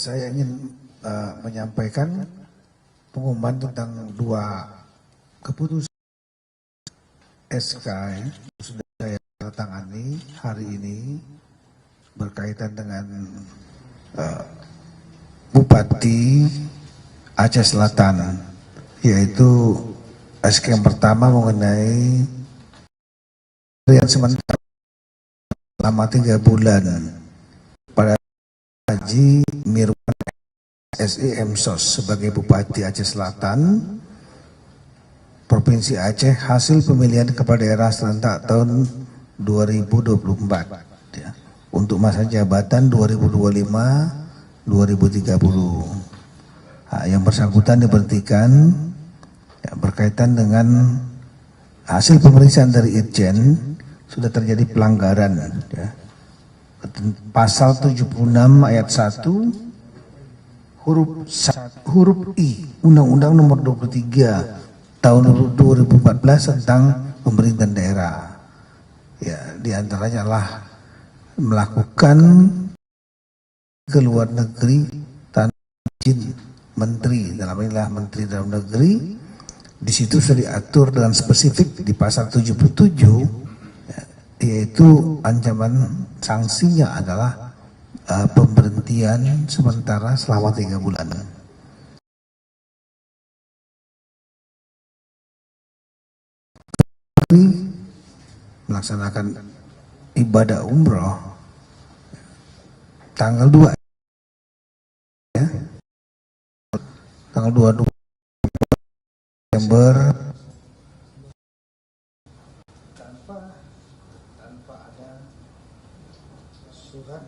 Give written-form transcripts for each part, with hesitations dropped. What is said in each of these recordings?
Saya ingin menyampaikan pengumuman tentang dua keputusan SK yang sudah saya tangani hari ini berkaitan dengan Bupati Aceh Selatan, yaitu SK yang pertama mengenai yang sementara selama 3 bulan pada Haji Mirwan SEM SOS sebagai Bupati Aceh Selatan Provinsi Aceh hasil pemilihan kepala daerah serentak tahun 2024 ya, untuk masa jabatan 2025-2030. Yang bersangkutan diberhentikan ya, berkaitan dengan hasil pemeriksaan dari Itjen sudah terjadi pelanggaran ya. Pasal 76 ayat 1 huruf I Undang-Undang nomor 23 tahun 2014 tentang pemerintahan daerah. Ya, diantaranya adalah melakukan ke luar negeri tanpa izin menteri, dalam inilah Menteri Dalam Negeri. Di situ sudah diatur dengan spesifik di pasal 77 yaitu ancaman sanksinya adalah pemberhentian sementara selama 3 bulan. Melaksanakan ibadah umroh tanggal 2 ya, tanggal 22 Desember tanpa ada surat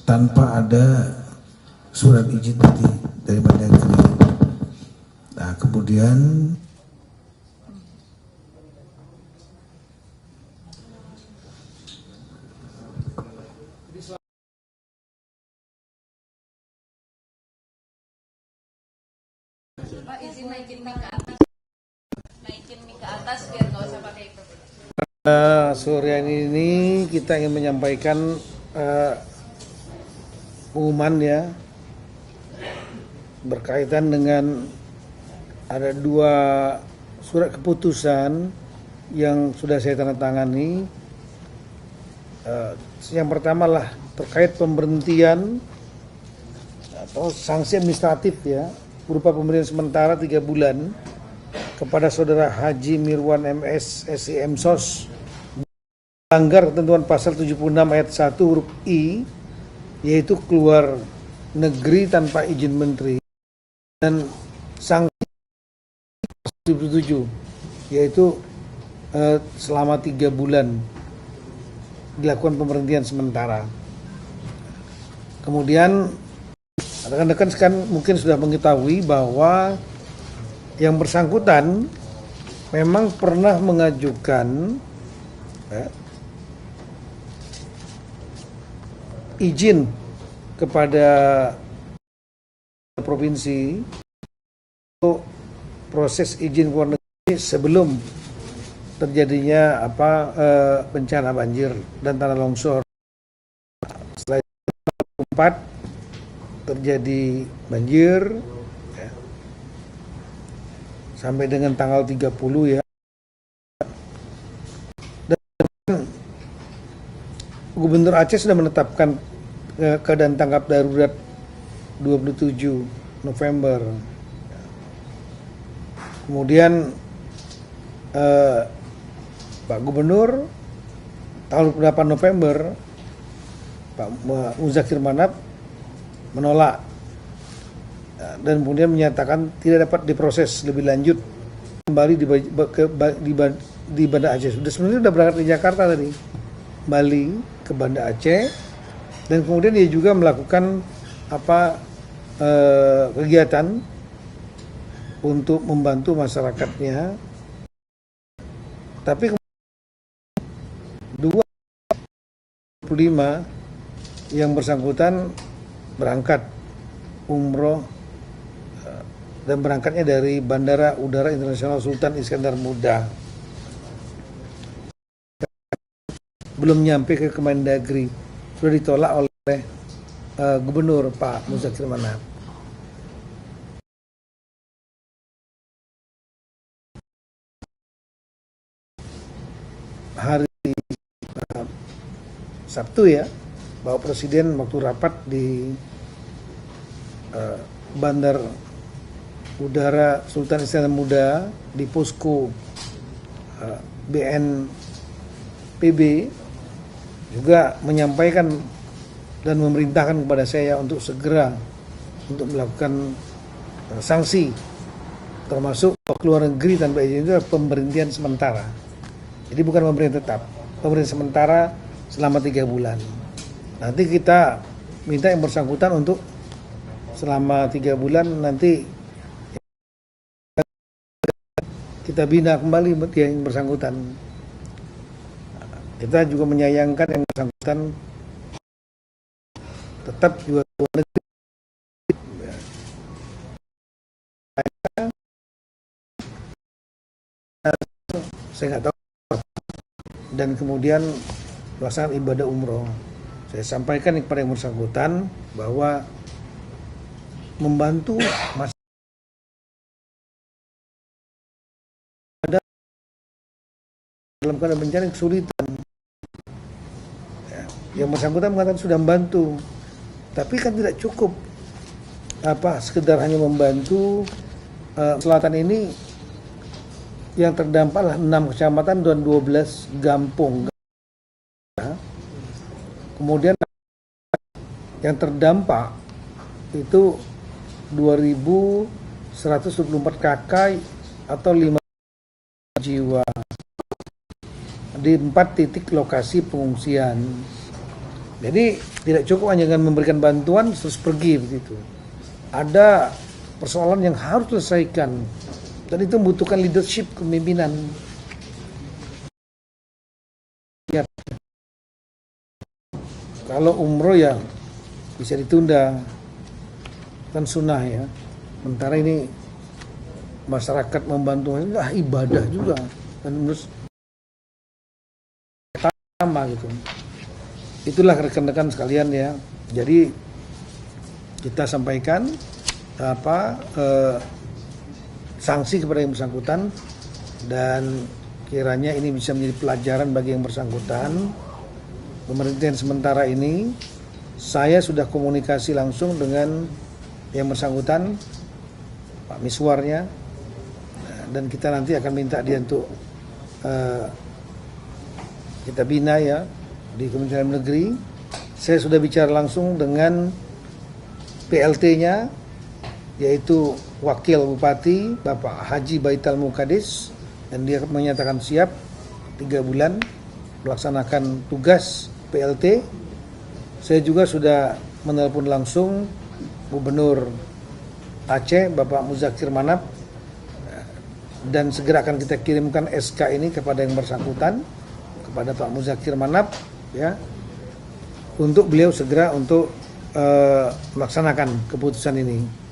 tanpa ada surat izin dari Mendagri. Nah, kemudian Pak, izin naikin mic ke atas. Naikin mic ke atas biar nggak usah pakai itu. Sore ini kita ingin menyampaikan pengumuman ya berkaitan dengan ada 2 surat keputusan yang sudah saya tanda tangani. Yang pertama lah terkait pemberhentian atau sanksi administratif ya berupa pemberian sementara 3 bulan kepada saudara Haji Mirwan MS SEM SOS melanggar ketentuan pasal 76 ayat 1 huruf I, yaitu keluar negeri tanpa izin menteri, dan sanksi 77 yaitu selama 3 bulan dilakukan pemberhentian sementara. Kemudian rekan-rekan kan mungkin sudah mengetahui bahwa yang bersangkutan memang pernah mengajukan izin kepada provinsi untuk proses izin luar negeri sebelum terjadinya bencana banjir dan tanah longsor. Setelah itu 4 terjadi banjir ya, sampai dengan tanggal 30 ya. Dan Gubernur Aceh sudah menetapkan keadaan tanggap darurat 27 November. Kemudian Pak Gubernur tanggal 8 November Pak Muzakir Manap menolak dan kemudian menyatakan tidak dapat diproses lebih lanjut kembali di Banda Aceh. Sebenarnya sudah berangkat di Jakarta tadi, Bali ke Banda Aceh, dan kemudian dia juga melakukan kegiatan untuk membantu masyarakatnya. Tapi 2 25 yang bersangkutan berangkat umroh dan berangkatnya dari Bandara Udara Internasional Sultan Iskandar Muda. Belum nyampe ke Kemendagri, sudah ditolak oleh Gubernur Pak Muzakir Manap. Hari Sabtu ya, Bapak Presiden waktu rapat di Bandar Udara Sultan Iskandar Muda di posko BNPB juga menyampaikan dan memerintahkan kepada saya untuk segera untuk melakukan sanksi, termasuk keluar negeri tanpa izin itu pemberhentian sementara. Jadi bukan pemberhentian tetap, pemberhentian sementara selama 3 bulan. Nanti kita minta yang bersangkutan untuk selama 3 bulan nanti kita bina kembali yang bersangkutan. Kita juga menyayangkan yang bersangkutan tetap juga luar negeri. Saya nggak tahu. Dan kemudian pelaksanaan ibadah umroh. Saya sampaikan kepada yang bersangkutan bahwa membantu masyarakat dalam keadaan bencana kesulitan. Yang bersangkutan mengatakan sudah membantu, tapi kan tidak cukup sekedar hanya membantu. Selatan ini yang terdampaklah 6 kecamatan dan 12 kampung. Kemudian yang terdampak itu 2.124 kakak atau 5 jiwa di 4 titik lokasi pengungsian. Jadi tidak cukup hanya dengan memberikan bantuan terus pergi begitu. Ada persoalan yang harus diselesaikan dan itu membutuhkan leadership, kepemimpinan. Ya. Kalau umroh ya bisa ditunda, kan sunnah ya. Sementara ini masyarakat membantu ibadah juga dan terus sama gitu. Itulah rekan-rekan sekalian ya. Jadi kita sampaikan sanksi kepada yang bersangkutan dan kiranya ini bisa menjadi pelajaran bagi yang bersangkutan. Pemerintahan sementara ini saya sudah komunikasi langsung dengan yang bersangkutan, Pak Miswarnya, dan kita nanti akan minta dia untuk kita bina ya di Kementerian Negeri. Saya sudah bicara langsung dengan PLT-nya, yaitu Wakil Bupati Bapak Haji Baital Mukadis, dan dia menyatakan siap 3 bulan melaksanakan tugas PLT. Saya juga sudah menelepon langsung Gubernur Aceh Bapak Muzakir Manap, dan segera akan kita kirimkan SK ini kepada yang bersangkutan, kepada Pak Muzakir Manap ya, untuk beliau segera untuk melaksanakan keputusan ini.